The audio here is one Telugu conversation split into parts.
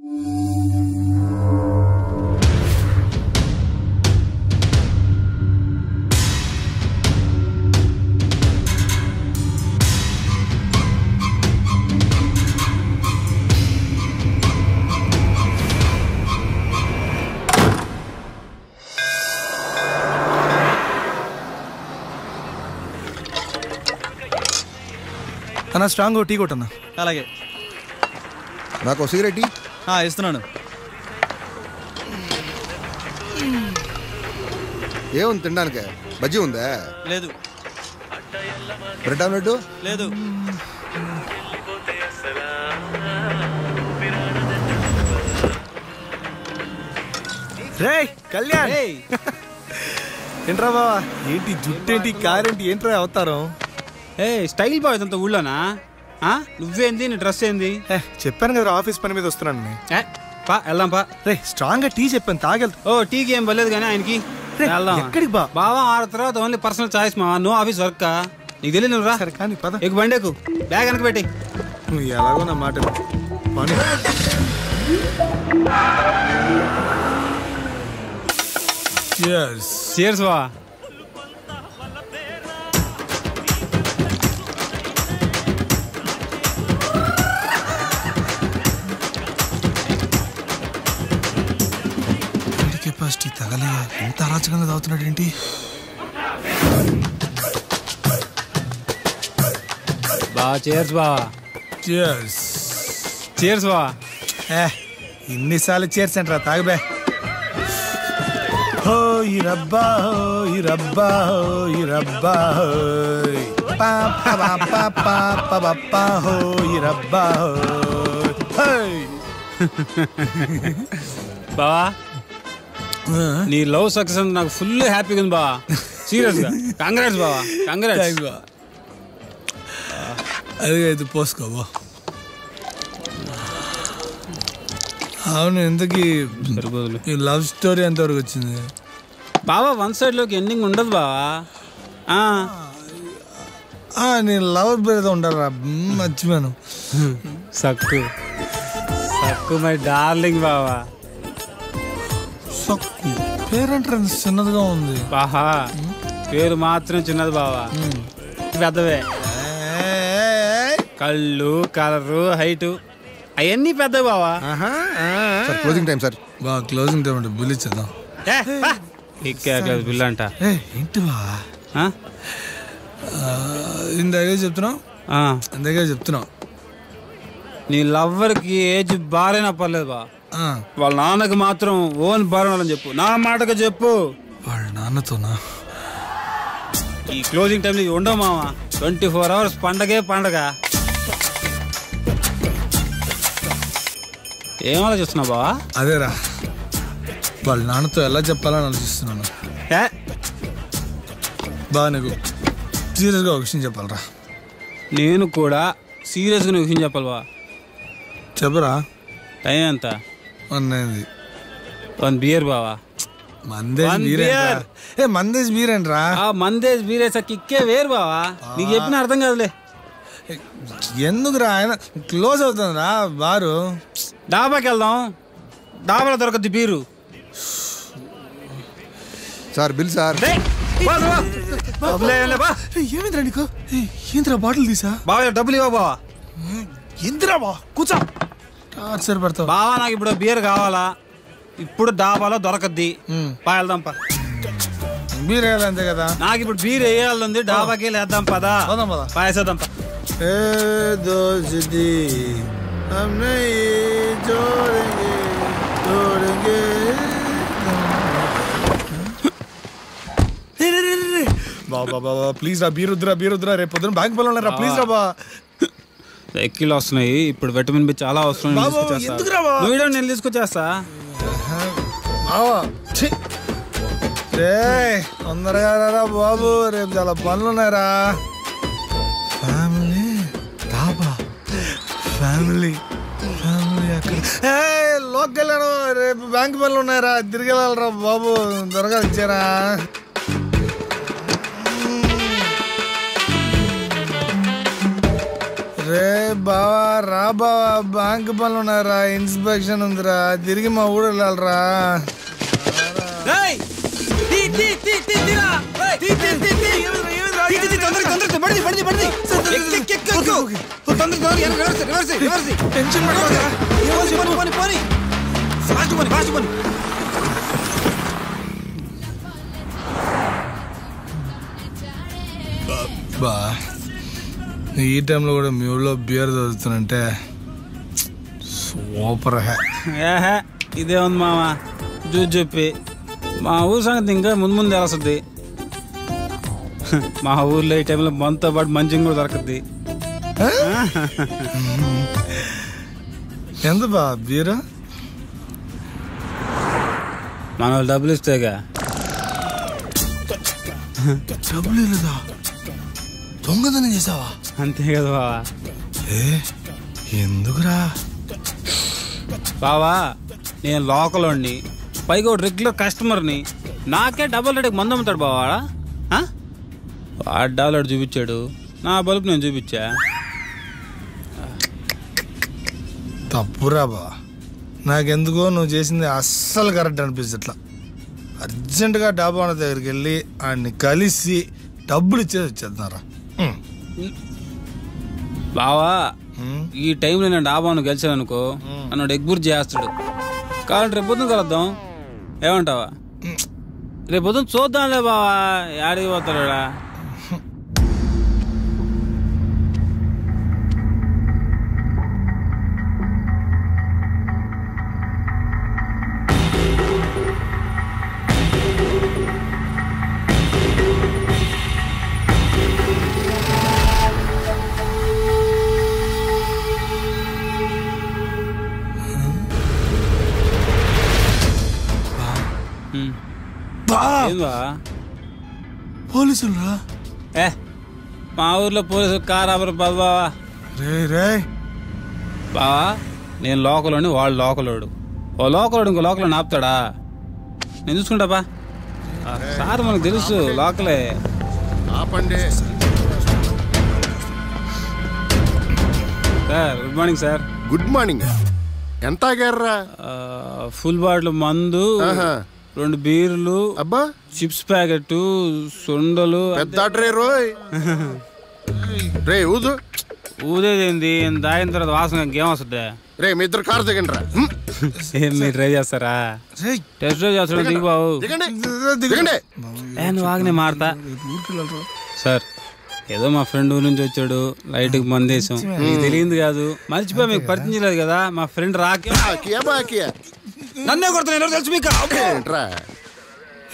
అన్నా స్ట్రాంగ్ టీ కొట్టన్నా. అలాగే. నాకు సిగరెట్ ఇస్తున్నాను. ఏముంది తినడానికి? బజ్జీ ఉందా? లేదు. Bread omelette? లేదు. రే కళ్యాణ్, ఏంట్రా బావా? ఏంటి జుట్టేంటి, కారేంటి, ఏంట్రా అవతారం? స్టైల్ బాయ్ అంత ఊళ్ళోనా? నువ్వేంది, నీ డ్రెస్ ఏంది? చెప్పాను కదా ఆఫీస్ పని మీద వస్తున్నాను. వెళ్దాం పా. రే స్ట్రాంగ్ గా టీ చెప్పాను, తాగెళ్తా. టీకి ఏం పర్లేదు కానీ ఆయనకి. ఎక్కడికి బావా ఆడ తర్వాత ఓన్లీ పర్సనల్ చాయిస్ మా, నో ఆఫీస్ వర్క్. నీకు తెలియదు నువ్వు రా. సరే కానీ పద. ఎక్కువ బండి ఎక్కు, బ్యాగ్ వెనక పెట్టి. నువ్వు ఎలాగో నా మాట పని. Cheers వా. కెపాసిటీ తగలే, ఎంత అరాచకంగా తాగుతున్నాడు ఏంటి? బా చేర్స్ బా. చేర్స్ బా. ఇన్నిసార్లు చేర్స్ అంటారా? తాగబే. హో ఈ రబ్బా, హో ఈ రబ్బా, హో ఈ రబ్బా, హో ఈ రబ్బా. బావా నీ లవ్ సక్సెస్ నాకు ఫుల్ హ్యాపీగా ఉంది బావా. సీరియస్ గా కంగ్రాట్స్ బావా. కంగ్రాట్స్. అదే అయితే పోసుకోబో. అవును, ఎందుకు ఈ లవ్ స్టోరీ ఎంతవరకు వచ్చింది బావా? వన్ సైడ్ లోకి ఎండింగ్ ఉండదు బావా. నేను లవర్ పేరుతో ఉంటారా? మర్చిపోయాను. సక్కు సక్కు మై డార్లింగ్ బావా. సక్కు పేరంటే చిన్నదిగా ఉంది బాహా. పేరు మాత్రం చిన్నది బావా, పెద్దవే. కళ్ళు, కలరు, హైటు అవన్నీ పెద్దవి బావా. Closing time sir. బాగా క్లోజింగ్ టైం అంటే బిల్ ఇచ్చేద్దాం. బిల్ అంట ఏంటి బా? ఇందాకే చెప్తున్నావు నీ లవ్వర్కి ఏజ్ బారైనా పర్లేదు బా. వాళ్ళ నాన్నకి మాత్రం ఓన్ బారని చెప్పు, నా మాటకు చెప్పు. వాళ్ళ నాన్నతోనా? ఈ క్లోజింగ్ టైం ఉండవు మావా. 24 hours పండగే పండగ. ఏం ఆలోచిస్తున్నావు బావా? అదేరా, వాళ్ళ నాన్నతో ఎలా చెప్పాలని ఆలోచిస్తున్నాను. బా నీకు సీరియస్గా ఒక విషయం చెప్పాలరా. నేను కూడా సీరియస్గా ఒక విషయం చెప్పాలి బా. చెప్పరా. టైం ఎంత? 1 బియర్ బావా. మందేజ్ బీర్ ఏంట్రా? మందేజ్ బీర్ వేసా కిక్కే వేరు బావా. నీకు చెప్పిన అర్థం కాదులే. ఎందుకురా, ఆయన క్లోజ్ అవుతుందిరా బారు. డాబాకి వెళ్దాం, డాబాలో దొరకద్ది బీరు. Sir bill sir. ఏమిందిరా నీకు? ఏంద్రా బాటిల్ తీసా? బావా డబ్బులు ఇవ్వ బావా. ఎంతరా బా? కూర్చో. టార్చర్ పెడతావు బావా. నాకు ఇప్పుడు బీర్ కావాలా, ఇప్పుడు డాబాలో దొరకద్ది. వెళ్దాం పా. బీర్ వేయాలి అంతే కదా. నాకు ఇప్పుడు బీర్ వేయాలి, డాబాకి వేద్దాం పదా. పాయేసేద్దాం పా. బాబా ప్లీజ్ రా, బీర్ వద్దురా. రేపు పొద్దున బ్యాంక్ పనులు ఉన్నారా? ప్లీజ్ రా బా. ఎక్కిలు వస్తున్నాయి ఇప్పుడు, విటమిన్ బి చాలా అవసరం. నేను తీసుకొచ్చేస్తా. తొందరగా రా బాబు, రేపు చాలా పనులు ఉన్నాయరా. ఫ్యామిలీ అక్కడ లోకి వెళ్ళాను. రేపు బ్యాంక్ పనులు ఉన్నాయరా, తిరిగి వెళ్ళాలరా బాబు. త్వరగా ఇచ్చారా. రే బావా రా బావా, బ్యాంక్ పనులు ఉన్నారా, ఇన్స్పెక్షన్ ఉందిరా, తిరిగి మా ఊరు వెళ్ళాలరా. బా ఈ టైంలో కూడా మీ ఊళ్ళో బియర్ చదువుతానంటే సూపర్. ఇదే ఉంది మామ చూసి చెప్పి. మా ఊరు సంగతి ఇంకా ముందు ముందు తెలుస్తుంది. మా ఊర్లో ఈ టైంలో మనతో పాటు మంచిగా కూడా దొరకద్ది. ఎంత బా బీరా? మన వాళ్ళు డబ్బులు ఇస్తేగా. డబ్బులు లేదా? దొంగతనం చేసావా? అంతే కదా బావా. ఎందుకురా బావా, నేను లోకల్ని, పైగా ఒక రెగ్యులర్ కస్టమర్ని. నాకే డబల్ రేటుకి మందు అమ్ముతాడు బావా. వాడు డబల్ రేటు చూపించాడు, నా బల్బు నేను చూపించా. తప్పురా బా, నాకెందుకో నువ్వు చేసింది అస్సలు కరెక్ట్ అనిపిస్తట్లా. అర్జెంటుగా డాబా వాళ్ళ దగ్గరికి వెళ్ళి ఆయన్ని కలిసి డబ్బులు ఇచ్చేసి వచ్చేస్తున్నారా. బావా, ఈ టైంలో నేను డాబాను గెలిచాను అనుకో, నన్ను ఎగ్బుర్ చేస్తాడు. కాబట్టి రేపు పొద్దున కలుద్దాం, ఏమంటావా? రేపు పొద్దున చూద్దాంలే బావా, యాడికి పోతాడా. పోలీసులు రా. మా ఊర్లో పోలీసులు కారాబరు బావా. రే రే బావా, నేను లోకలోని, వాళ్ళు లోకలోడు. ఓ లోకలోడు ఇంకో లోకలో ఆపుతాడా? నేను చూసుకుంటా బా. సార్ మనకు తెలుసు లోకలే. Sir good morning sir. Good morning. ఎంత ఆగారా? ఫుల్ బాటిల్ మందు, 2 బీర్లు, అబ్బా, చిప్స్ ప్యాకెట్, సొండలు. పెద్ద ట్రే రోయ్. రే ఊదు. ఊదేదేంది? దాయిన తర్వాత వాసన ఇంకేం వస్తుంది? రే మీ ఇద్దరు కారు దిగండి రా. ఏం మీరు ట్రై చేస్తారా? టెస్ట్ డ్రైవ్ చేస్తాడు. దిగు బాబు. నువ్వు ఆగనే మారతా. సార్ ఏదో మా ఫ్రెండ్ ఊరి నుంచి వచ్చాడు, లైట్కి మందేశం, మీకు తెలియదు కాదు, మర్చిపోయి మీకు పరిచయం చేయలేదు కదా. మా ఫ్రెండ్ రాకే నన్నే కొడుతున్నా తెలుసు మీకు.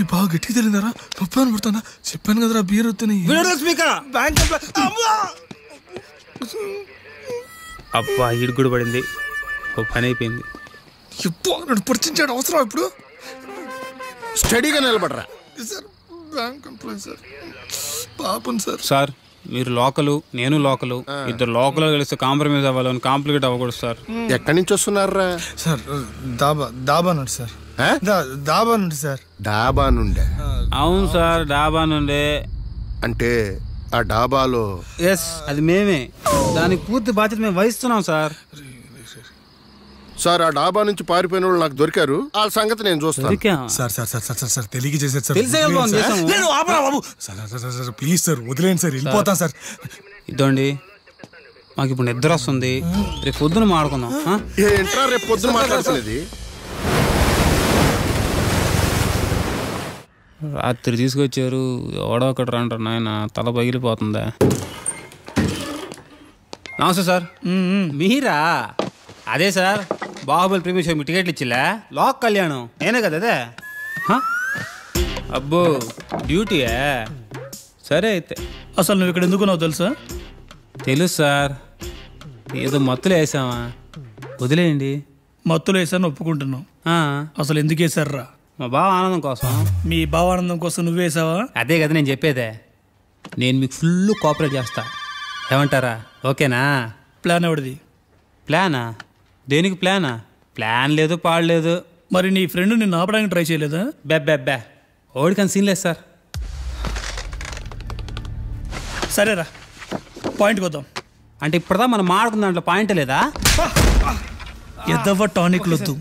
ఈ బాగా గట్టిగా తెలియదారా? పప్పు అని పడుతున్నా, చెప్పాను కదరా బీర్ వస్తున్నాయి. అబ్బా ఈడు కూడా పడింది, ఓ పని అయిపోయింది. నన్ను పరిచయించాడు అవసరం ఇప్పుడు. స్టడీగా నిలబడరా. సార్ బ్యాంక్ ఎంప్లాయీ సార్, పాపం సార్. సార్ మీరు లోకలు, నేను లోకలు, ఇద్దరు లోకల్ కలిస్తే కాంప్రమైజ్ అవ్వాలని కాంప్లికేట్ అవ్వకూడదు సార్. ఎక్కడి నుంచి వస్తున్నారా? సార్ దాబా నుండి సార్. దాబా నుండి సార్. డాబా నుండే? అవును సార్, డాబా నుండే. అంటే ఆ డాబాలో? ఎస్, అది మేమే. దానికి పూర్తి బాధ్యత మేము వహిస్తున్నాం సార్. సార్ ఆ డాబా నుంచి పారిపోయిన వాళ్ళు నాకు దొరికారు, వాళ్ళ సంగతి నేను చూస్తాను. Sir sir sir sir sir తెలియక చేశారు సార్. ప్లీజ్ సార్ వదిలేండి సార్, వెళ్ళిపోతాం సార్. ఇదండి మాకు ఇప్పుడు నిద్ర వస్తుంది, రేపు పొద్దున మాట్లాడుకుందాం. ఏంట్రా రేపు పొద్దున మాట్లాడుతున్నది? రాత్రి తీసుకొచ్చారు, ఎవడో ఒకటి రంటారు నాయన, తల పగిలిపోతుందా. నమస్తే సార్. మీరా? అదే సార్, బాహుబలి ప్రీమియర్ షో మీకు టికెట్లు ఇచ్చిలే, లోక్ కళ్యాణం నేనే కదా అదే. అబ్బో డ్యూటీయా? సరే అయితే. అసలు నువ్వు ఇక్కడ ఎందుకున్నావు తెలుసా? తెలుసు సార్, ఏదో మత్తులు వేసామా, వదిలేయండి. మత్తులు వేసాను ఒప్పుకుంటున్నావు, అసలు ఎందుకు వేసారా? మా బావ ఆనందం కోసం. మీ బావ ఆనందం కోసం నువ్వు వేసావా? అదే కదా నేను చెప్పేదే. నేను మీకు ఫుల్ కోఆపరేట్ చేస్తా, ఏమంటారా? ఓకేనా? ప్లాన్ ఎవడిది? ప్లానా? దేనికి ప్లానా? ప్లాన్ లేదు, పాడలేదు. మరి నీ ఫ్రెండ్ నిన్ను ఆపడానికి ట్రై చేయలేదా? బెబ్బెబ్బే, ఓడికని సీన్ లేదు సార్. సరేరా, పాయింట్కి వద్దాం. అంటే ఇప్పుడుదా మనం మాడుకున్న దాంట్లో పాయింట్ లేదా? ఎదవ టానిక్ లొద్దు,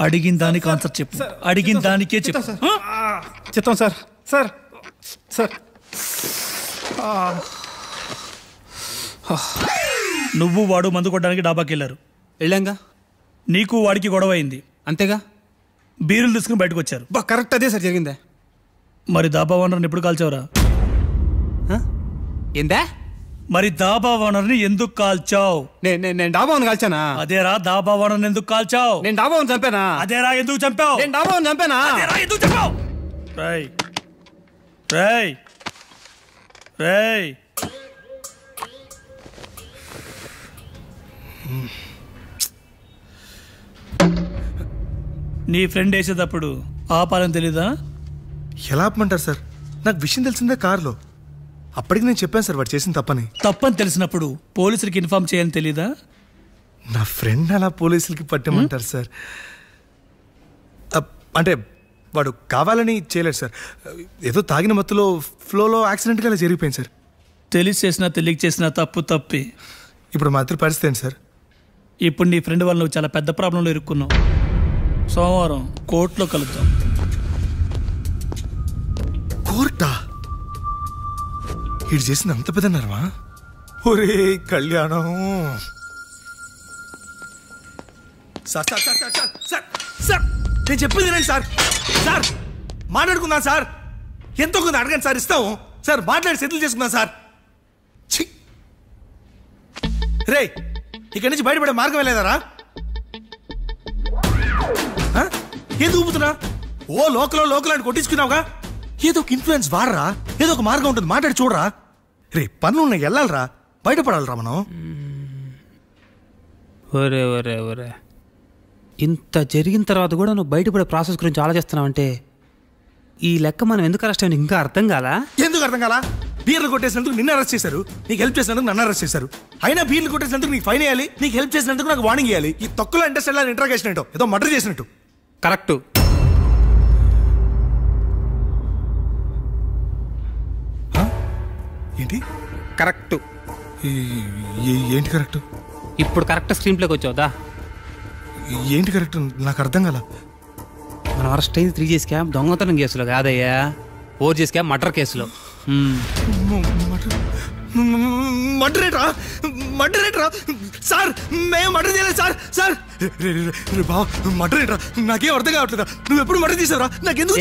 అడిగిన దానికి ఆన్సర్ చెప్పు, అడిగిన దానికే చెప్పు. చెప్తాం సార్. సార్ సార్ నువ్వు వాడు మందు కొట్టడానికి డాబాకి వెళ్ళారు. వెళ్ళాంగా. నీకు వాడికి గొడవ అయింది అంతేగా. బీరులు తీసుకుని బయటకు వచ్చారు. కరెక్ట్ అదే సార్ జరిగిందే. మరి దాబా ఓనర్ని ఎప్పుడు కాల్చావురా? ఏందా? మరి దాబా ఓనర్ని ఎందుకు కాల్చావు? నేను డాబాను కాల్చానా? అదేరా దాబా ఓనర్ని ఎందుకు కాల్చావు? నేను డాబాను చంపానా? అదేరా ఎందుకు చంపావు? నేను డాబాను చంపానా? అదేరా ఎందుకు చంపావు? రేయ్ రేయ్ రేయ్ నీ ఫ్రెండ్ వేసేటప్పుడు ఆపాలని తెలీదా? ఎలా ఆపమంటారు సార్? నాకు విషయం తెలిసిందే కారులో. అప్పటికి నేను చెప్పాను సార్ వాడు చేసిన తప్పని తెలిసినప్పుడు పోలీసులకి ఇన్ఫార్మ్ చేయాలని తెలీదా? నా ఫ్రెండ్ అలా పోలీసులకి పట్టమంటారు సార్. అంటే వాడు కావాలని చేయలేడు సార్. ఏదో తాగిన మత్తులో ఫ్లోలో యాక్సిడెంట్గా అలా జరిగిపోయింది సార్. తెలిసి చేసినా తెలియక చేసినా తప్పు తప్పి. ఇప్పుడు మాత్రం పరిస్థితి ఏంటి సార్? ఇప్పుడు నీ ఫ్రెండ్ వల్ల నువ్వు చాలా పెద్ద ప్రాబ్లంలో ఇరుక్కున్నావు. సోమవారం కోర్టులో కలుద్దాం. కోర్టా? వీడు చేసింది అంత పెద్దన్నారమా? ఒరే కళ్యాణం. Sir sir sir sir sir sir sir నేను చెప్పింది రండి సార్. సార్ మాట్లాడుకుందాం సార్. ఎంతో కొంత అడగండి సార్, ఇస్తాము సార్. మాట్లాడి సెటిల్ చేసుకుందాం సార్. రే ఇక్కడి నుంచి బయటపడే మార్గం వెళ్ళేదారా? ఏది ఊపుతున్నా? ఓ లోకల్ అని కొట్టించుకున్నావుగా. ఏదో ఒక ఇన్ఫ్లుయెన్స్ వాడరా, ఏదో ఒక మార్గం ఉంటుంది, మాట్లాడి చూడరా. రే పనులు ఉన్నాయి, వెళ్ళాలరా, బయటపడాలరా మనం. ఒరే ఒరే ఒరే, ఇంత జరిగిన తర్వాత కూడా నువ్వు బయటపడే ప్రాసెస్ గురించి ఆలోచిస్తున్నావంటే ఈ లెక్క మనం ఎందుకు అరెస్ట్ అయ్యి ఇంకా అర్థం కాలా? ఎందుకు అర్థం కాలా? బీర్లు కొట్టేసినందుకు నిన్ను అరెస్ట్ చేశారు, నీకు హెల్ప్ చేసినందుకు నన్ను అరెస్ట్ చేశారు. అయినా బీర్లు కొట్టేసినందుకు నీకు ఫైన్ వేయాలి, నీకు హెల్ప్ చేసినందుకు నాకు వార్నింగ్ ఇవ్వాలి. ఈ తొక్కులో ఇంట్రెస్ట్ ఇంట్రాగేషన్ ఏంటో, ఏదో మర్డర్ చేసినట్టు. కరెక్టు. ఏంటి కరెక్టు? ఏంటి కరెక్ట్? ఇప్పుడు కరెక్ట్ స్క్రీన్ ప్లేకి వచ్చావుదా? ఏంటి కరెక్ట్? నాకు అర్థం కాల. మనం అరెస్ట్ అయింది 3G స్కామ్ దొంగతనం కేసులో కాదయ్యా, 4G స్కామ్ మర్డర్ కేసులో. మర్డరేట్రా సార్? మేము మర్డర్ చేయలేదు సార్. సార్ బావ మర్డరేట్రా? నాకేం అర్థం కావట్లేదా? నువ్వు ఎప్పుడు మర్డర్ చేసావురా? నాకెందుకు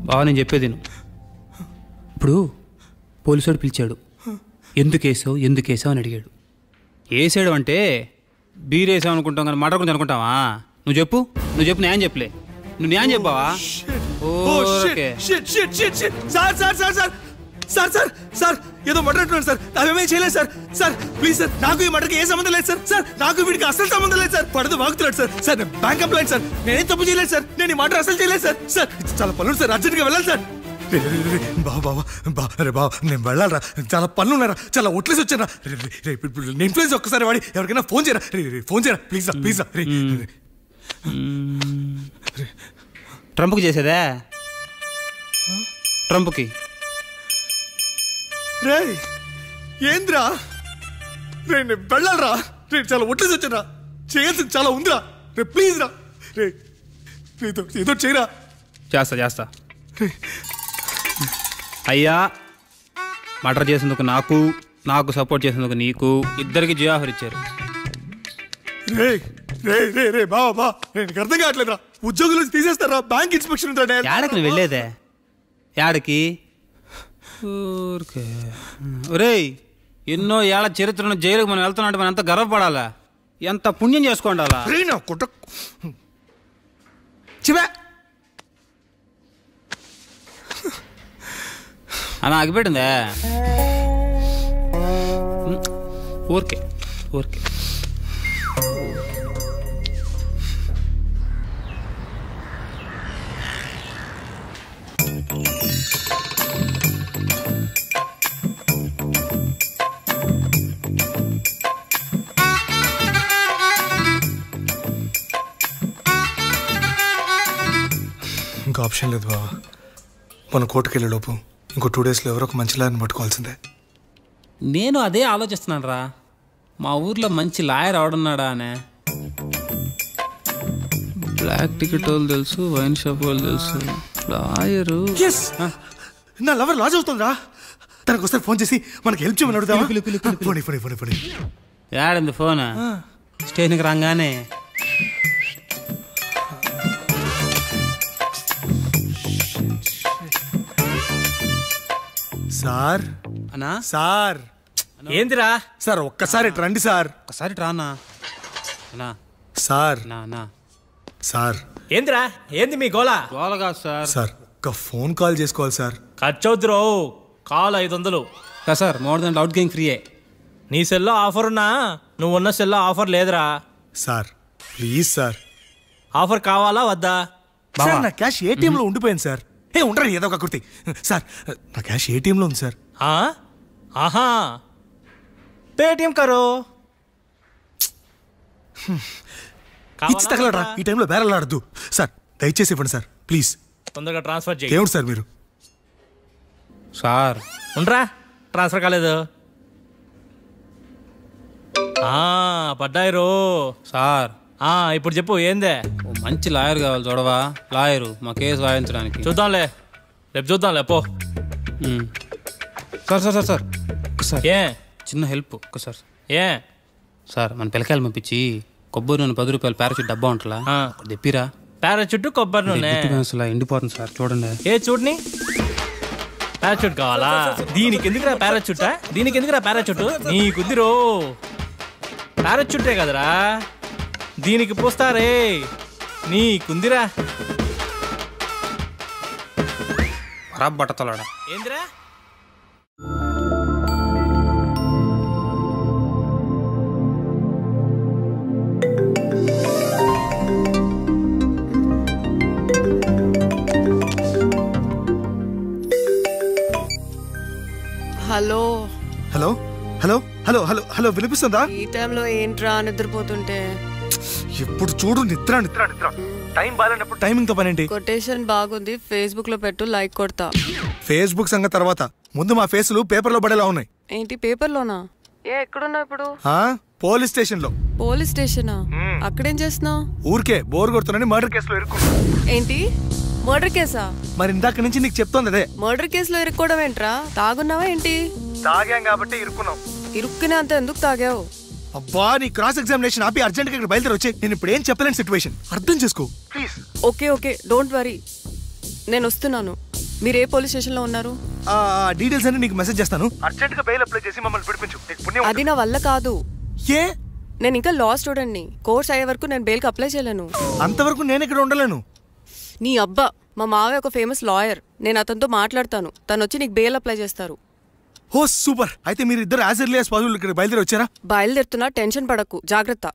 బావ నేను చెప్పేది ఇప్పుడు పోలీసుడు పిలిచాడు, ఎందుకు వేసావు అని అడిగాడు. వేసాడు అంటే బీర్ వేసావు అనుకుంటాం కానీ మర్డర్ గురించి అనుకుంటావా? నువ్వు చెప్పు న్యాయం చెప్పలే. నువ్వు న్యాయం చెప్పావా? సార్ ఏదో మర్డర్ అంటున్నాడు సార్. అవేమీ చేయలేదు సార్. సార్ ప్లీజ్ సార్, నాకు ఈ మర్డర్కి ఏ సంబంధం లేదు సార్. సార్ నాకు వీడికి అసలు సంబంధం లేదు సార్. పడదు వాగుతున్నాడు sir. Sir bank employee sir, నేనేం తప్పు చేయలేదు సార్. నేను ఈ మర్డర్ అసలు చేయలేదు సార్. సార్ చాలా పనులు సార్, అర్జెంట్గా వెళ్ళాలి సార్. బాబా నేను వెళ్ళాలరా, చాలా పనులు ఉన్నారా, చాలా ఒట్లేసి వచ్చారా. ఇన్ఫ్లుయెన్స్ ఒక్కసారి వాడి ఎవరికైనా ఫోన్ చేయరా ప్లీజ్ రా. ట్రంప్కి చేసేదా? ట్రంప్కి రే ఏంద్రా రే, నేను వెళ్ళాలరా. రే చాలా ఒట్లేసి వచ్చారా, చేయాల్సింది చాలా ఉందిరా. రే ప్లీజ్ రా రే, ఏదో చేయరా. చేస్తా అయ్యా. మర్డర్ చేసేందుకు నాకు సపోర్ట్ చేసేందుకు నీకు, ఇద్దరికి జియాఫర్ ఇచ్చారు. రే రే రే రే బావా నేను అర్థం కావట్లేదురా. ఉద్యోగుల నుంచి తీసేస్తారా? బ్యాంక్ ఇన్స్పెక్షన్ ఉందా? యాడకి నువ్వు వెళ్ళేదే? యాడకి? ఒరేయ్, ఎన్నో ఏళ్ల చరిత్రను జైలుకి మనం వెళ్తున్నట్టు మనం ఎంత గర్వపడాలా, ఎంత పుణ్యం చేసుకోండాలా. అలా ఆగిపెట్టిందే. ఊరికే ఇంకా ఆప్షన్ లేదు బావా. మన కోర్టుకు వెళ్ళే లోపు ఇంకో 2 డేస్లో ఎవరో ఒక మంచి లాయర్ని పట్టుకోవాల్సిందే. నేను అదే ఆలోచిస్తున్నాను రా. మా ఊర్లో మంచి లాయర్ ఆడున్నాడా అనే. బ్లాక్ టికెట్ వాళ్ళు తెలుసు, వైన్ షాప్ వాళ్ళు తెలుసు, లాయరు. నా లవర్ లాజ్ అవుతుందిరా. తనకు ఒకసారి ఫోన్ చేసి మనకి హెల్ప్ చేయమని అడుగుదామా? పోనీ. యాడింది ఫోన్? స్టేషన్కి రాగానే. సార్ అన్నా సార్ ఏందిరా సార్ ఒక్కసారి రండి సార్. ఒకసారి రానా అన్నా. సార్ నా సార్ ఏందిరా ఏంది మీ గోళ? గోలగా సార్. సార్ ఒక ఫోన్ కాల్ చేసుకోవాలి సార్. ఖర్చవుతురో call 500. Sir more than outgoing ఫ్రీయే. నీ సెల్లో ఆఫర్ ఉన్నా నువ్వున్న సెల్లో ఆఫర్ లేదురా. Sir please sir. ఆఫర్ కావాలా వద్దా? సార్ నా క్యాష్ ఏటీఎంలో ఉండిపోయింది సార్. ఉండరు ఏదో ఒక కుర్తి. సార్ నా క్యాష్ ఏటీఎంలో ఉంది సార్. ఆహా పేటిఎం కరో. ఇచ్చి తగలరా, ఈ టైంలో బేరలాడద్దు సార్. దయచేసి ఇవ్వండి సార్ ప్లీజ్. తొందరగా ట్రాన్స్ఫర్ చేయి. ఏమిటి సార్ మీరు? సార్ ఉండరా, ట్రాన్స్ఫర్ కాలేదు. పడ్డాయి రో సార్. ఇప్పుడు చెప్పు ఏందే? ఓ మంచి లాయర్ కావాలి చూడవా. లాయరు మా కేసు వాయించడానికి. చూద్దాంలే, రేపు చూద్దాంలే పో. సార్ సార్ సార్ సార్ ఒకసారి ఏ చిన్న హెల్ప్ ఒకసారి. ఏ సార్ మన పిల్లకాయలు పంపించి కొబ్బరి నూనె 10 రూపాయలు పారాషూట్ డబ్బా ఉంటుందా తెప్పిరా. పారాచూట్ కొబ్బరి నూనె ఎండిపోతుంది సార్ చూడండి. ఏ చూడని పారాచూట్ కావాలా? దీనికి ఎందుకురా పారాచూటా? దీనికి ఎందుకురా పారాచూట్? నీకుద్దిరో పారాచూటే కదరా, దీనికి పోస్తారే. నీకుందిరా ఖరాబ్ బట్టతలాడా. ఏందిరా? Hello hello hello hello hello hello వినిపిస్తుందా? ఈ టైంలో ఏంట్రా నిద్రపోతుంటే? ఎప్పుడు చూడు నిద్ర నిద్ర నిద్ర. టైం బాగాలేనప్పుడు టైమింగ్ తో పనేంటి? కొటేషన్ బాగుంది, ఫేస్బుక్ లో పెట్టు, లైక్ కొడతా. ఫేస్బుక్ సంగతి తర్వాత, ముందు మా ఫేసులు పేపర్లో పడేలా ఉన్నాయి. ఏంటి పేపర్లోనా? ఎక్కడున్నావు ఇప్పుడు? పోలీస్ స్టేషన్ లో. పోలీస్ స్టేషనా? అక్కడేం చేస్తున్నావు? ఊరికే బోర్ కొడుతున్నాని మర్డర్ కేసులో ఇరుక్కున్నా. ఏంటి మర్డర్ కేసా? మరి ఇందాక నుంచి నీకు చెప్తోంది అదే. మర్డర్ కేసులో ఇరుక్కోవడం ఏంట్రా? తాగున్నావా ఏంటి? తాగాం కాబట్టి ఇరుక్కున్నాం. ఇరుక్కునే అంత ఎందుకు తాగావు? అబ్బా నీ క్రాస్ ఎగ్జామినేషన్ ఆపి అర్జెంట్ గా ఇక్కడ బయలుదేరి వచ్చే. నేను ఇప్పుడు ఏం చెప్పలేని సిచ్యువేషన్, అర్థం చేసుకో ప్లీజ్. ఓకే డోంట్ వరీ, నేను వస్తున్నాను. మీరు ఏ పోలీస్ స్టేషన్ లో ఉన్నారు? డీటెయిల్స్ అన్ని నీకు మెసేజ్ చేస్తాను. అర్జెంట్ గా బెయిల్ అప్లై చేసి మమ్మల్ని పిలిపించు. అది నా వల్ల కాదు. ఏ? నేను ఇంకా లా స్టూడెంట్ ని. కోర్స్ అయ్యే వరకు నేను బెయిల్ కి అప్లై చేయలేను. అంతవరకు నేను ఇక్కడ ఉండలేను. నీ అబ్బా, మా మావయ్య ఒక ఫేమస్ లాయర్, నేను అతనితో మాట్లాడతాను. తను వచ్చి నీకు బెయిల్ అప్లై చేస్తారు. ఓ సూపర్. అయితే మీరు ఇద్దరు యాజ్ ఎర్లీ యాజ్ పాసిబుల్ ఇక్కడ బయలుదేరి వచ్చారా? బయలుదేరుతున్నా, టెన్షన్ పడకు, జాగ్రత్త.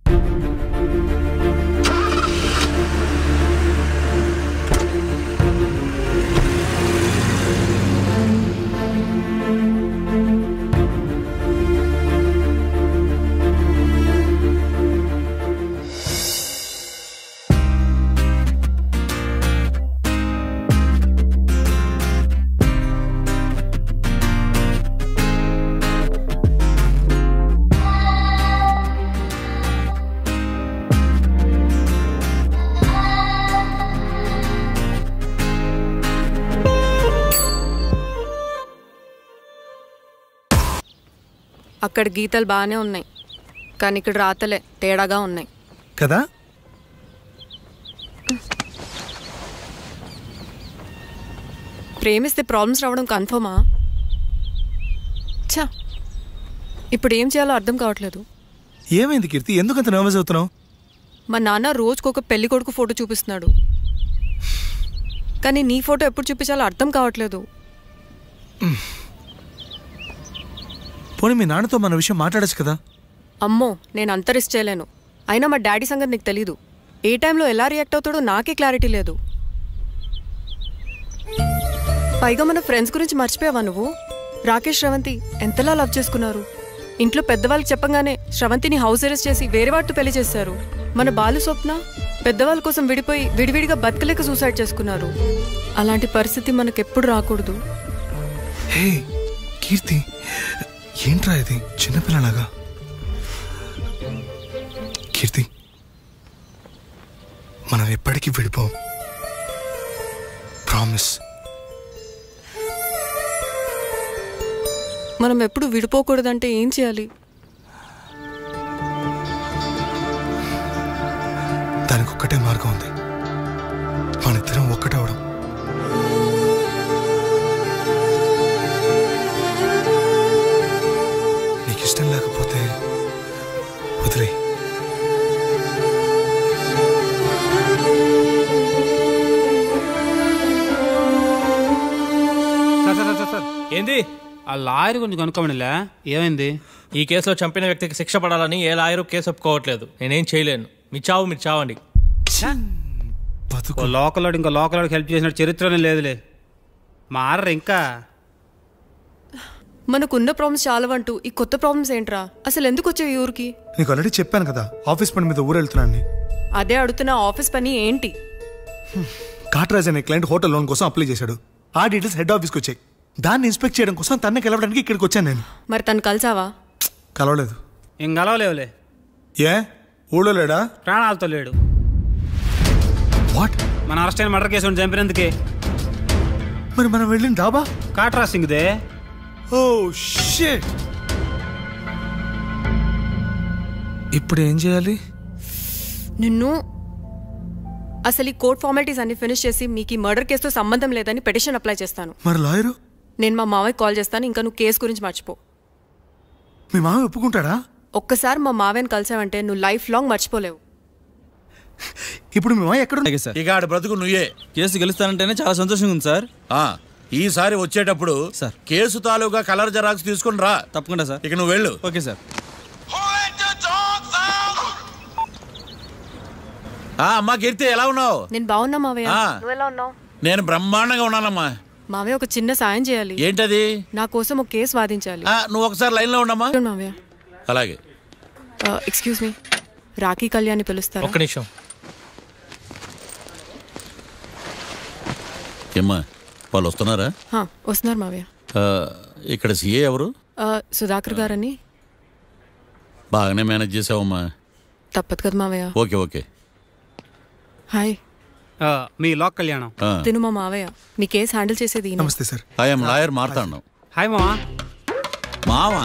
అక్కడ గీతలు బాగానే ఉన్నాయి, కానీ ఇక్కడ రాతలే తేడాగా ఉన్నాయి కదా. ప్రేమిస్తే ప్రాబ్లమ్స్ రావడం కన్ఫర్మా? ఛా, ఇప్పుడు ఏం చేయాలో అర్థం కావట్లేదు. ఏమైంది కీర్తి, ఎందుకంత నర్వస్ అవుతున్నావు? మా నాన్న రోజుకొక పెళ్లి కొడుకు ఫోటో చూపిస్తున్నాడు, కానీ నీ ఫోటో ఎప్పుడు చూపించాలో అర్థం కావట్లేదు. పోనీ మీ నాన్నతో మన విషయం మాట్లాడచ్చు కదా. అమ్మో, నేను అంత రిస్క్ చేయలేను. అయినా మా డాడీ సంగతి నీకు తెలీదు. ఏ టైంలో ఎలా రియాక్ట్ అవుతాడో నాకే క్లారిటీ లేదు. పైగా మన ఫ్రెండ్స్ గురించి మర్చిపోయావా నువ్వు? రాకేష్ శ్రవంతి ఎంతలా లవ్ చేసుకున్నారు. ఇంట్లో పెద్దవాళ్ళకి చెప్పగానే శ్రవంతిని హౌస్ అరెస్ట్ చేసి వేరే వాటితో పెళ్లి చేశారు. మన బాలు స్వప్న పెద్దవాళ్ళ కోసం విడిపోయి విడివిడిగా బతకలేక సూసైడ్ చేసుకున్నారు. అలాంటి పరిస్థితి మనకెప్పుడు రాకూడదు. హే కీర్తి, ఏంట్రా ఇది చిన్నపిల్లలాగా? కీర్తి, మనం ఎప్పటికీ విడిపోం, ప్రామిస్. మనం ఎప్పుడు విడిపోకూడదంటే ఏం చేయాలి? దానికి ఒక్కటే మార్గం ఉంది, మనిద్దరం ఒక్కటవడం. నీకు ఇష్టం లేకపోతే వదిలే. సార్ ఏంది? ఆ లాయర్ కొంచెం కనుక్కోమనిలే, ఏమైంది? ఈ కేసులో చంపిన వ్యక్తికి శిక్ష పడాలని ఏ లాయరు కేసు ఒప్పుకోవట్లేదు. నేనేం చేయలేను. మీరు చావండి. లోకల్ ఇంకో లోకల్ హెల్ప్ చేసిన చరిత్రనే లేదులే. మారరు ఇంకా. మనకున్న ప్రాబ్లమ్స్ చాలవంటూ ఈ కొత్త ప్రాబ్లమ్స్ ఏంట్రా? అసలు ఎందుకు వచ్చావు ఈ ఊరికి? నీకు ఆల్రెడీ చెప్పాను కదా, ఆఫీస్ పని మీద ఊరు వెళ్తున్నాను. అదే అడుగుతున్నా, ఆఫీస్ పని ఏంటి? కాట్రాజ్ అనే క్లయింట్ హోటల్ లోన్ కోసం అప్లై చేశాడు. ఆ డీటెయిల్స్ హెడ్ ఆఫీస్కి వచ్చాయి. దాన్ని ఇన్స్పెక్ట్ చేయడం కోసం తనని కలవడానికి ఇక్కడికి వచ్చాను నేను. మరి తను కలిసావా? కలవలేదు. ఏం కలవలేవులే. ఏ ఊళ్ళో లేడా? ప్రాణాలతో లేడు. వాట్? మన అరెస్ట్ అయిన మర్డర్ కేసు చంపినందుకే. మరి మనం వెళ్ళిన డాబా కాట్రా సింగ్దే. Oh shit. ఇప్పుడు ఏం చేయాలి? నిన్ను అసలు ఈ కోర్ట్ ఫార్మాలిటీస్ అన్ని ఫినిష్ చేసి మీకు ఈ మర్డర్ కేసుతో సంబంధం లేదని పిటిషన్ అప్లై చేస్తాను. మరి లాయరు? నేను మా మావయ్య కాల్ చేస్తాను. ఇంకా నువ్వు కేసు గురించి మర్చిపో. మీ మామ ఒప్పుకుంటాడా? ఒక్కసారి మా మావయ్యని కలిసావంటే నువ్వు లైఫ్ లాంగ్ మర్చిపోలేవు. ఇప్పుడు మీ మామ ఎక్కడ? ఇక ఆడ బ్రతుకు నువ్వే. కేసు గెలుస్తానంటేనే చాలా సంతోషంగా ఉంది సార్. ఈసారి వచ్చేటప్పుడు సార్ కేసు తాలూకా కలర్ జెరాక్స్ తీసుకుని రా. తప్పకుండా సార్. ఇక నువ్వు వెళ్ళు. Okay sir. అమ్మా కీర్తి, ఎలా ఉన్నావు? నేను బాగున్నా మావయ్య. నువ్వు ఎలా ఉన్నావు? నేను బ్రహ్మాండంగా ఉన్నానమ్మా. మావయ్య ఒక చిన్న సాయం చేయాలి. ఏంటది? నా కోసం ఒక కేసు వాదించాలి. నువ్వు ఒకసారి లైన్ లో ఉండమ్మా. మావయ్య. అలాగే. ఎక్స్క్యూజ్ మీ, రాఖీ కళ్యాణ్ పిలుస్తారు. ఒక్క నిమిషం. ఏమ్మా వాళ్ళు వస్తున్నారా? వస్తున్నారు మావయ్య. ఇక్కడ సీఏ ఎవరు? సుధాకర్ గారని. బాగానే మేనేజ్ చేసావమ్మా. తప్పదు కదా మావయ్య. Okay okay. హాయ్. మీ లోక్ కళ్యాణం. తిను మా మావయ్య. మీ కేసు హ్యాండిల్ చేసేది. నమస్తే సార్. ఐఎమ్ లాయర్ మాట్లాడను. హాయ్ మావా. మావా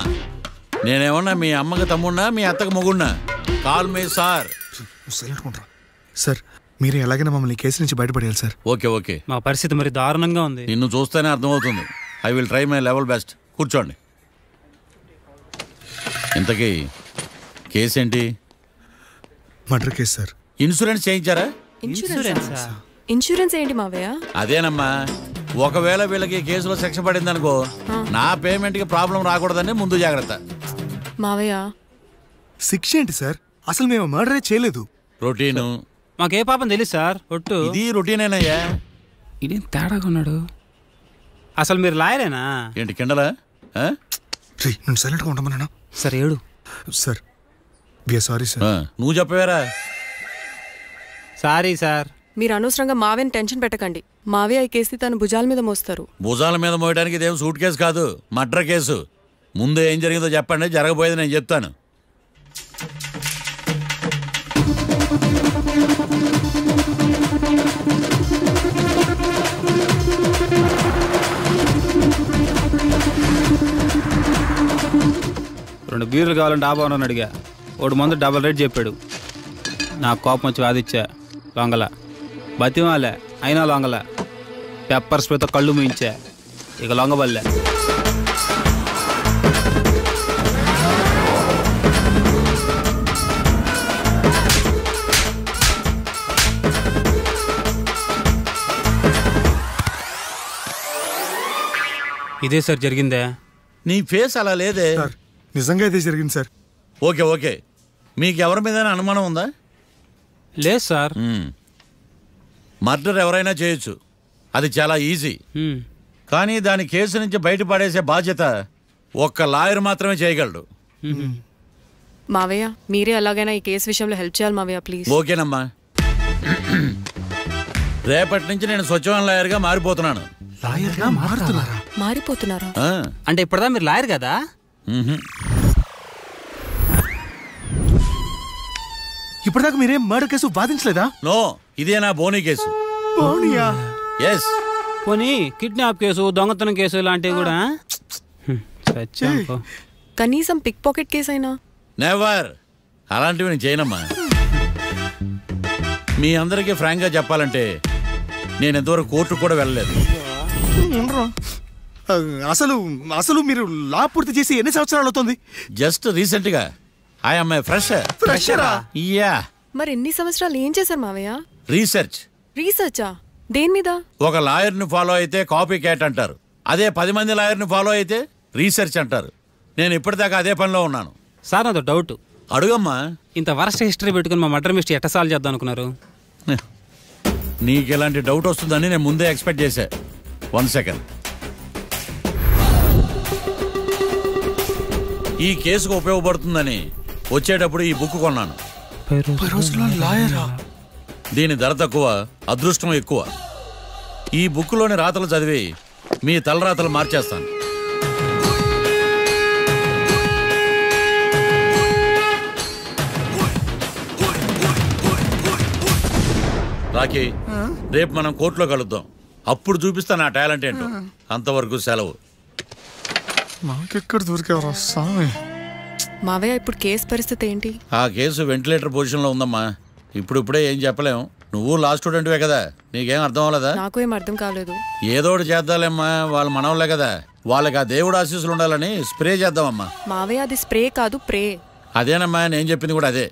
నేనేమన్నా మీ అమ్మకి తమ్ముడినా మీ అత్తకి మొగుడినా? కాల్ మీ సార్. సార్ మీరు ఎలాగైనా మమ్మల్ని కేసు నుంచి బయటపడేయాలి సార్. Okay okay. మా పరిస్థితి మరి దారుణంగా ఉంది. నిన్ను చూస్తేనే అర్థమవుతుంది. I will try my level best. కూర్చోండి. ఇంతకీ కేసు ఏంటి? Murder case sir. ఇన్సూరెన్స్ చేయించారా? ఇన్సూరెన్స్ ఏంటి మావయ్య? అదేనమ్మా, ఒకవేళ వీళ్ళకి కేసులో శిక్ష పడింది అనుకో, నా పేమెంట్ కి ప్రాబ్లం రాకూడదని ముందు జాగ్రత్త. మావయ్య శిక్ష ఏంటి సార్? అసలు మేము మర్డరే చేయలేదు. రొటీన్. మాకే పాపం తెలుసు సార్. ఒట్టు ఇది రొటీనేనయ్యా. ఇదేం తేడాగా ఉన్నాడు. అసలు మీరు లాయరేనా? ఏంటి కిండలా? నేను సైలెంట్గా ఉండమన్నా. సార్ ఏడు సార్. Sorry sir. నువ్వు చెప్పవేరా? Sorry sir. మీరు అనవసరంగా మావయ్యని టెన్షన్ పెట్టకండి. మావయ్య ఈ కేసు తన భుజాల మీద మోస్తారు. భుజాల మీద మోయడానికి ఇదేం సూట్ కేసు కాదు, మర్డర్ కేసు. ముందు ఏం జరిగిందో చెప్పండి, జరగబోయేది నేను చెప్తాను. రెండు బీర్లు కావాలని డాబా అని అడిగా. ఒకటి మందు డబల్ రేట్ చెప్పాడు. నాకు కోపం వచ్చి వాదిచ్చా. లొంగల బతిమాలే, అయినా లొంగల. పెప్పర్ స్ప్రేతో కళ్ళు మూయించా. ఇక లొంగబల్లే. ఇదే సార్ జరిగిందే. నీ ఫేస్ అలా లేదే. నిజంగా ఇదే జరిగింది సార్. Okay okay. మీకు ఎవరి మీద అనుమానం ఉందా? లేదు సార్. మర్డర్ ఎవరైనా చేయొచ్చు, అది చాలా ఈజీ. కానీ దాని కేసు నుంచి బయటపడేసే బాధ్యత ఒక్క లాయర్ మాత్రమే చేయగలడు. మావయ్య మీరే ఎలాగైనా ఈ కేసు విషయంలో హెల్ప్ చేయాలి మావయ్య, ప్లీజ్. ఓకేనమ్మా. రేపటి నుంచి నేను స్వచ్ఛమైన లాయర్గా మారిపోతున్నాను. లాయర్గా మారుతున్నారా? మారిపోతున్నారా? అంటే ఇప్పటిదా మీరు లాయర్ కదా? ఇప్పటిదాకా మీరేం మర్డర్ కేసు వాదించలేదా? నో, ఇదే నా బోనీ కేసు. బోనియా? ఎస్. పోనీ కిడ్నాప్ కేసు, దొంగతనం కేసు ఇలాంటివి కూడా. కనీసం పిక్ పాకెట్ కేసు అయినా? నెవర్. అలాంటివి నేను చేయనమ్మా. మీ అందరికీ ఫ్రాంక్ గా చెప్పాలంటే నేను ఎంతవరకు కోర్టు కూడా వెళ్ళలేదు. అసలు మీరు లా పూర్తి చేసి ఎన్ని సంవత్సరాలు అవుతుంది? జస్ట్ రీసెంట్ గా ఐఎమ్ ఏ ఫ్రెషర్. ఫ్రెషరా? యా. మరి ఎన్ని సంవత్సరాలు ఏం చేశారు మావయ్య? రీసెర్చ్. రీసెర్చా? దేని మీద? ఒక లాయర్ ని ఫాలో అయితే కాపీ క్యాట్ అంటారు. అదే 10 మంది లాయర్ ని ఫాలో అయితే రీసెర్చ్ అంటారు. నేను ఇప్పటిదాకా అదే పనిలో ఉన్నాను. సార్ నాతో డౌట్. అడుగమ్మా. ఇంత వరస్ట్ హిస్టరీ పెట్టుకుని మా మర్డర్ మిస్టరీ ఎట్ట సాల్వ్ చేద్దాం అనుకున్నారు? నీకు ఎలాంటి డౌట్ వస్తుందని నేను ముందే ఎక్స్పెక్ట్ చేశా. 1 సెకండ్. ఈ కేసుకు ఉపయోగపడుతుందని వచ్చేటప్పుడు ఈ బుక్ కొన్నాను. దీని ధర తక్కువ, అదృష్టం ఎక్కువ. ఈ బుక్లోని రాతలు చదివి మీ తలరాతలు మార్చేస్తాను. రాకీ, రేపు మనం కోర్టులో కలుద్దాం. అప్పుడు చూపిస్తా నా టాలెంట్ ఏంటో. అంతవరకు సెలవు. నాకెక్కడ దొరికేవరా స్వామి? మావయ్య ఇప్పుడు కేసు పరిస్థితి ఏంటి? ఆ కేసు వెంటిలేటర్ పొజిషన్ లో ఉందమ్మా. ఇప్పుడే ఏం చెప్పలేం. నువ్వు లా స్టూడెంట్వే కదా, నీకేం అర్థం అవ్వలేదా? నాకు ఏం అర్థం కాలేదు. ఏదో ఒకటి చేద్దాలేమ్మా, వాళ్ళు మనవలే కదా. వాళ్ళకి ఆ దేవుడు ఆశీస్సులు ఉండాలని స్ప్రే చేద్దామమ్మా. మావయ్య అది స్ప్రే కాదు, ప్రే. అదేనమ్మా, నేను చెప్పింది కూడా అదే.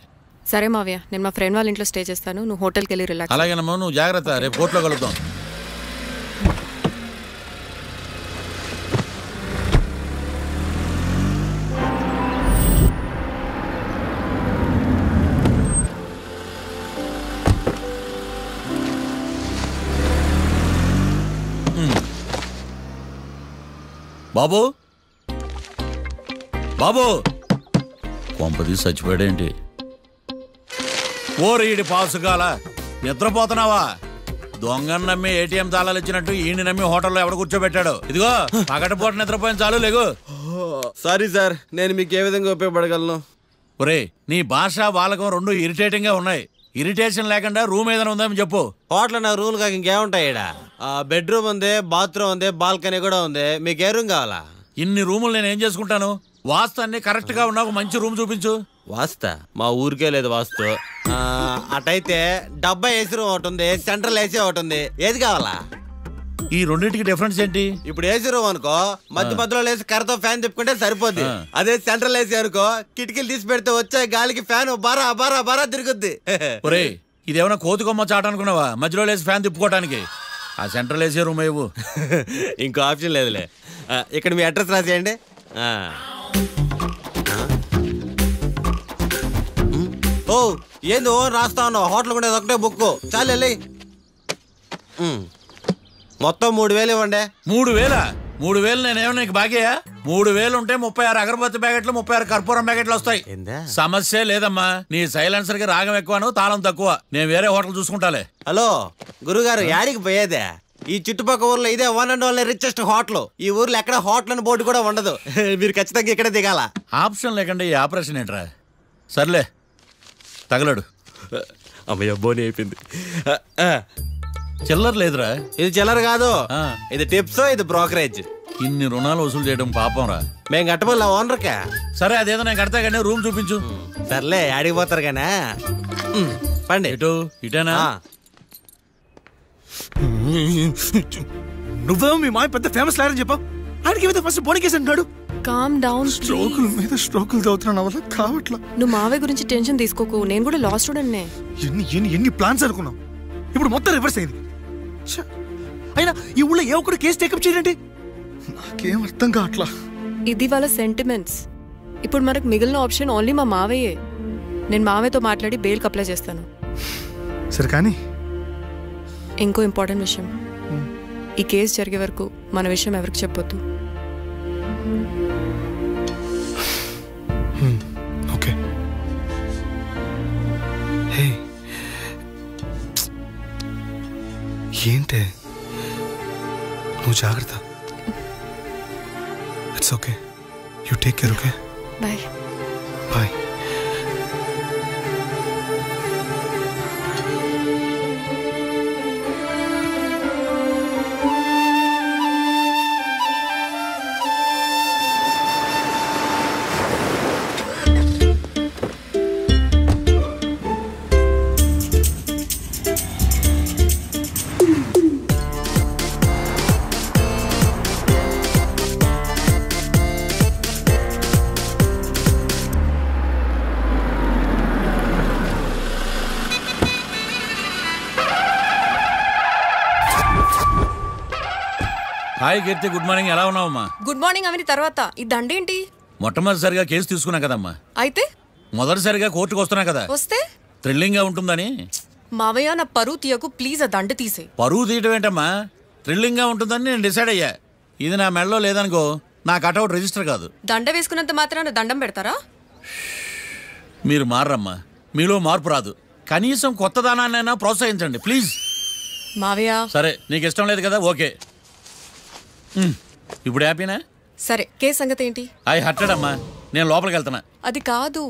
సరే మావయ్య, నేను మా ఫ్రెండ్ వాళ్ళ ఇంట్లో స్టే చేస్తాను. నువ్వు హోటల్కి వెళ్ళి రిలాక్స్. అలాగేనమ్మా, నువ్వు జాగ్రత్త. రేపు కోర్టులో కలుద్దాం. బాబు, బాబు, కొంపది చచ్చిపోయాడేంటి? ఓరీడి పాసుగాల, నిద్రపోతున్నావా? దొంగను నమ్మి ఏటీఎం తాళాలు ఇచ్చినట్టు ఈయన నమ్మి హోటల్లో ఎవడ కూర్చోబెట్టాడు? ఇదిగో పగటిపూట నిద్రపోయిన చాలు, లేగు. సారీ సార్, నేను మీకు ఏ విధంగా ఉపయోగపడగలను? ఒరే, నీ భాష వాలకం రెండు ఇరిటేటింగ్ గా ఉన్నాయి. ఇరిటేషన్ లేకుండా రూమ్ ఏదైనా ఉందని చెప్పు. హోటల్ నా రూమ్ కాక ఇంకేముంటాయి? బెడ్రూమ్ ఉంది, బాత్రూమ్ ఉంది, బాల్కనీ కూడా ఉంది. మీకు ఏ రూమ్ కావాలా? ఇన్ని రూములు నేను ఏం చేసుకుంటాను? వాస్తు అన్ని కరెక్ట్ గా ఉన్న ఒక మంచి రూమ్ చూపించు. వాస్తా? మా ఊరికే లేదు వాస్తు. అటైతే డబ్బా ఏసీ రూమ్ ఒకటి ఉంది, సెంట్రల్ ఏసీ ఒకటి ఉంది. ఏది కావాలా? ఈ రెండింటికి డిఫరెన్స్ ఏంటి? ఇప్పుడు ఏసీ రూమ్ అనుకో, మధ్యలో లేసి కర్రతో ఫ్యాన్ తిప్పుకుంటే సరిపోద్ది. అదే సెంట్రల్ ఏసీ అనుకో, కిటికీలు తీసి పెడితే వచ్చే గాలికి ఫ్యాన్ బారా బారా బారా తిరుగుద్ది. ఒరే, ఇదేమన్నా కోతికొమ్మ చాట అనుకున్నావా మధ్యలో లేసి ఫ్యాన్ తిప్పుకోవటానికి? ఆ సెంట్రల్ ఏసీ రూమ్ ఏవు. ఇంకో ఆప్షన్ లేదులే. ఇక్కడ మీ అడ్రస్ రాసేయండి. ఓ ఏంది ఓ రాస్తా ఉన్నావు? హోటల్ కూడా ఒకటే బుక్ చాలు వెళ్ళి. మొత్తం 3000 ఇవ్వండి. 3000? 3000 నేనేమన్నా నీకు బాగేయా? 3000 ఉంటే 36 అగరబత్తి ప్యాకెట్లు, 36 కర్పూరం ప్యాకెట్లు వస్తాయి. సమస్య లేదమ్మా. నీ సైలెన్సర్ కి రాగం ఎక్కువను, తాళం తక్కువ. నేను వేరే హోటల్ చూసుకుంటాలే. హలో గురుగారు, యాడికి పోయేదే? ఈ చుట్టుపక్కల ఊర్లో ఇదే one and only richest hotel. ఈ ఊర్లో ఎక్కడ హోటల్ అని బోర్డు కూడా ఉండదు. మీరు ఖచ్చితంగా ఇక్కడే దిగాల. ఆప్షన్ లేకుండా ఈ ఆపరేషన్ ఏంట్రా? సర్లే, తగలడు. అమ్మయ్య, బోని అయిపోయింది. చిల్లర లేదురా. ఇది చిల్లర కాదు, ఇది టిప్స్, ఇది బ్రోకరేజ్. ఇన్ని రుణాలు వసూలు చేయడం పాపం రా. మేము కట్టబోలే ఓనర్కే. సరే, అదేదో నేను కడతా కానీ రూమ్ చూపించు. సర్లే, ఆడిపోతారు కానీ పండి. ఇటు ఇటేనా? నువ్వేమో మీ మాయ పెద్ద ఫేమస్ లాయర్ అని చెప్పావు. ఆయనకి ఫస్ట్ బోని కేసు అంటున్నాడు. Calm down. స్ట్రోకుల మీద స్ట్రోకులు తవ్వుతున్నా వల్ల కావట్లా. నువ్వు మావే గురించి టెన్షన్ తీసుకోకు. నేను కూడా లా స్టూడెంట్నే. ఎన్ని ప్లాన్స్ అనుకున్నావు, ఇప్పుడు మొత్తం రివర్స్ అయింది. అయినా ఈ ఊళ్ళో ఏ ఒక్కడు కేసు టేకప్ చేయండి, నాకేం అర్థం కావట్లా. ఇది వాళ్ళ సెంటిమెంట్స్. ఇప్పుడు మనకు మిగిలిన ఆప్షన్ ఓన్లీ మా మావయ్యే. నేను మావయ్యతో మాట్లాడి బెయిల్కి అప్లై చేస్తాను. సరే, కానీ ఇంకో ఇంపార్టెంట్ విషయం, ఈ కేసు జరిగే వరకు మన విషయం ఎవరికి చెప్పొద్దు. ఓకే. హే, ఏంటే నువ్వు జాగ్రత్త. It's okay, you take care. Okay, bye. Bye. Hi Keerthi, good morning. ఎలా ఉన్నావమ్మా? గుడ్ మార్నింగ్ అవని తర్వాత ఈ దండేంటి? మొట్టమొదటిసారిగా కేసు తీసుకున్నా కదమ్మా. అయితే మొదటిసారిగా కోర్టుకు వస్తున్నా కదా, వస్తే థ్రిల్లింగ్ గా ఉంటుందని. మావయ్య నా పరువు తీయకు ప్లీజ్, ఆ దండ తీసే. పరువు తీయటం ఏంటమ్మా, థ్రిల్లింగ్ గా ఉంటుందని నేను డిసైడ్ అయ్యా. ఇది నా మెడలో లేదనుకో, నా కటౌట్ రిజిస్టర్ కాదు. దండ వేసుకున్నంత మాత్రాన దండం పెడతారా? మీరు మారమ్మా, మీలో మార్పు రాదు. కనీసం కొత్త దానాన్నైనా ప్రోత్సహించండి ప్లీజ్. మావయ్య సరే, నీకు ఇష్టం లేదు కదా, ఓకే. ఇప్పుడు హ్యాపీనా? సరే, కేసు సంగతి ఏంటి? ఐ హర్టెడ్ అమ్మా, నేను లోపలికి వెళ్తున్నా. అది కాదు.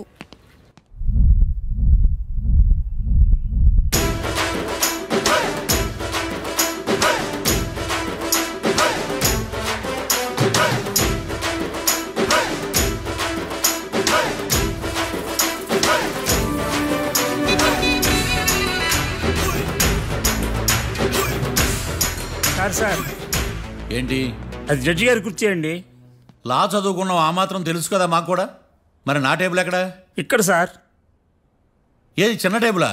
సార్ ఏంటి? అది జడ్జి గారి కుర్చీ అండి. లా చదువుకున్నావు, ఆ మాత్రం తెలుసు కదా మాకు కూడా. మరి నా టేబుల్ ఎక్కడ? ఇక్కడ సార్. ఏది చిన్న టేబులా?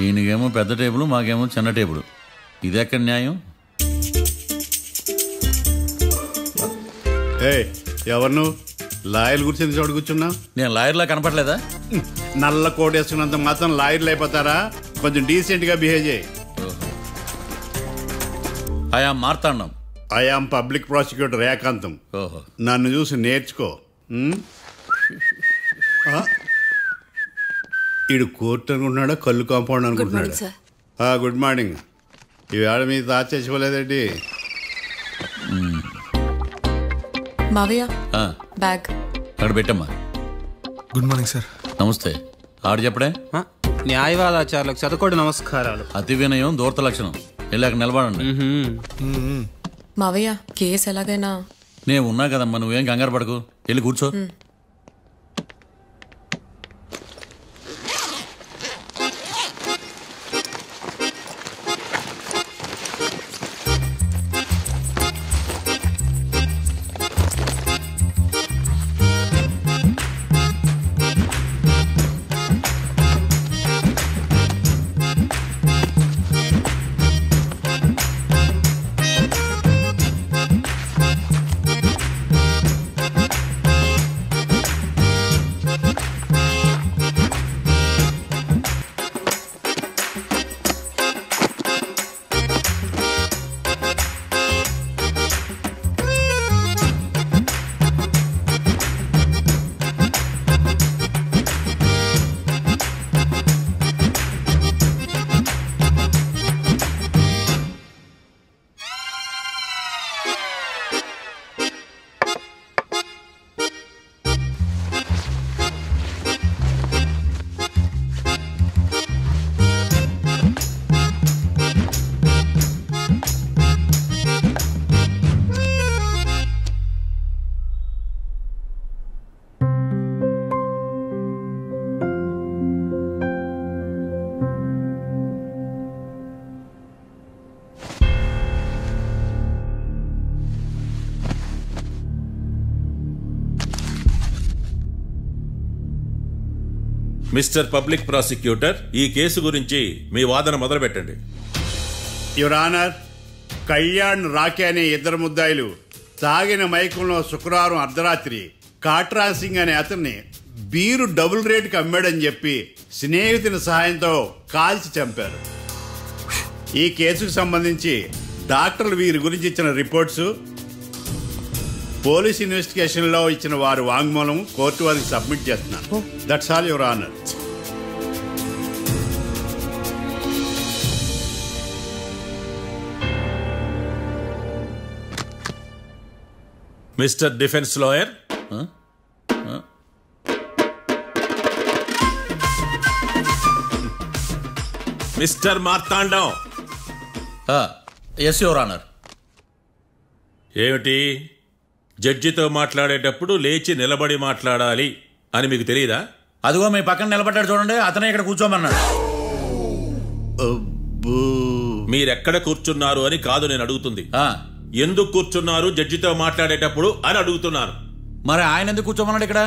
ఈయనకేమో పెద్ద టేబుల్, మాకేమో చిన్న టేబుల్. ఇది ఎక్కడ న్యాయం? ఎవరు నువ్వు? లాయర్ కూర్చుని చోటు కూర్చున్నా? నేను లాయర్లా కనపడలేదా? నల్ల కోట్ వేసుకున్నంత మాత్రం లాయర్లు అయిపోతారా? కొంచెం డీసెంట్ గా బిహేవ్ చేయి. I am Marthandam. I am public prosecutor ఏకాంతం. నన్ను చూసి నేర్చుకో. ఈడు కోర్టు అనుకుంటున్నాడా, కళ్ళు కాంపౌండ్ అనుకుంటున్నాడా? Good morning. ఈవేళ మీ తాత చచ్చిపోలేదండి. మావయ్య బ్యాగ్ అక్కడ పెట్టమ్మా. Good morning sir. నమస్తే. ఆడు చెప్పడే. న్యాయవాదాచారులకు చదువుకోండి నమస్కారాలు. అతి వినయం దూరత లక్షణం. వెళ్ళాక నిలబడండి. మావయ్య కేసు ఎలాగైనా. నేను ఉన్నా కదమ్మా, నువ్వేం కంగారు పడకు, వెళ్ళి కూర్చో. మిస్టర్ పబ్లిక్ ప్రాసిక్యూటర్, ఈ కేసు గురించి మీ వాదన మొదలు పెట్టండి. యువర్ ఆనర్, కళ్యాణ్ రాకే అనే ఇద్దరు ముద్దాయిలు తాగిన మైకంలో శుక్రవారం అర్ధరాత్రి కాట్రా సింగ్ అనే అతన్ని బీరు డబుల్ రేటుకి అమ్మాడని చెప్పి స్నేహితుని సహాయంతో కాల్చి చంపారు. ఈ కేసుకు సంబంధించి డాక్టర్లు వీరి గురించి ఇచ్చిన రిపోర్ట్స్, పోలీస్ ఇన్వెస్టిగేషన్లో ఇచ్చిన వారి వాంగ్మూలం కోర్టు వారికి సబ్మిట్ చేస్తున్నాను. That's all your honour. Mister defence lawyer, mister Marthandam. Yes your honour. ఏమిటి, జడ్జితో మాట్లాడేటప్పుడు లేచి నిలబడి మాట్లాడాలి అని మీకు తెలియదా? అదిగో మీ పక్కన నిలబడ్డాడు చూడండి, అతనే ఇక్కడ కూర్చోమన్నాడు. మీరెక్కడ కూర్చున్నారు అని కాదు నేను అడుగుతుంది, ఎందుకు కూర్చున్నారు జడ్జితో మాట్లాడేటప్పుడు అని అడుగుతున్నాను. మరి ఆయన ఎందుకు కూర్చోమన్నాడు ఇక్కడ?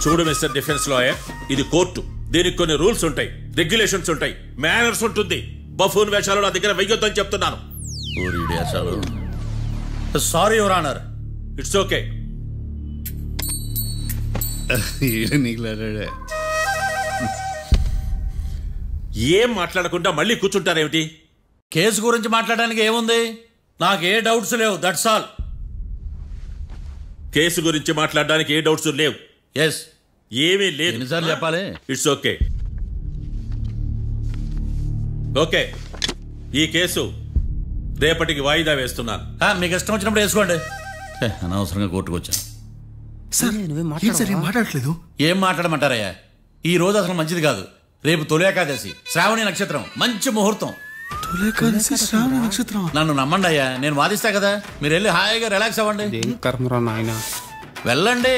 చూడు మిస్టర్ డిఫెన్స్ లాయర్, ఇది కోర్టు. దీనికి కొన్ని రూల్స్ ఉంటాయి, రెగ్యులేషన్స్ ఉంటాయి, మేనర్స్ ఉంటుంది. బఫూన్ వేషాలు నా దగ్గర వెయ్యొద్దని చెప్తున్నాను. Sorry your honour. It's okay. ఏం మాట్లాడకుండా మళ్ళీ కూర్చుంటారేమిటి? కేసు గురించి మాట్లాడడానికి ఏముంది, నాకు ఏ డౌట్స్ లేవు, దట్స్ ఆల్. కేసు గురించి మాట్లాడడానికి ఏ డౌట్స్ లేవు? ఎస్. ఏమీ లేదు. ఎన్నిసార్లు చెప్పాలి? It's okay. ఓకే, ఈ కేసు రేపటికి వాయిదా వేస్తున్నాను. మీకు ఇష్టం వచ్చినప్పుడు వేసుకోండి. అనవసరంగా కోర్టుకు వచ్చాను. మాట్లాడట్లేదు. ఏం మాట్లాడమంటారయ్యా, ఈ రోజు అసలు మంచిది కాదు. రేపు తొలి ఏకాదశి, శ్రావణి నక్షత్రం, మంచి ముహూర్తం. నన్ను నమ్మండి అయ్యా, నేను వాదిస్తా కదా. మీరు వెళ్ళి హాయిగా రిలాక్స్ అవ్వండి. వెళ్ళండి.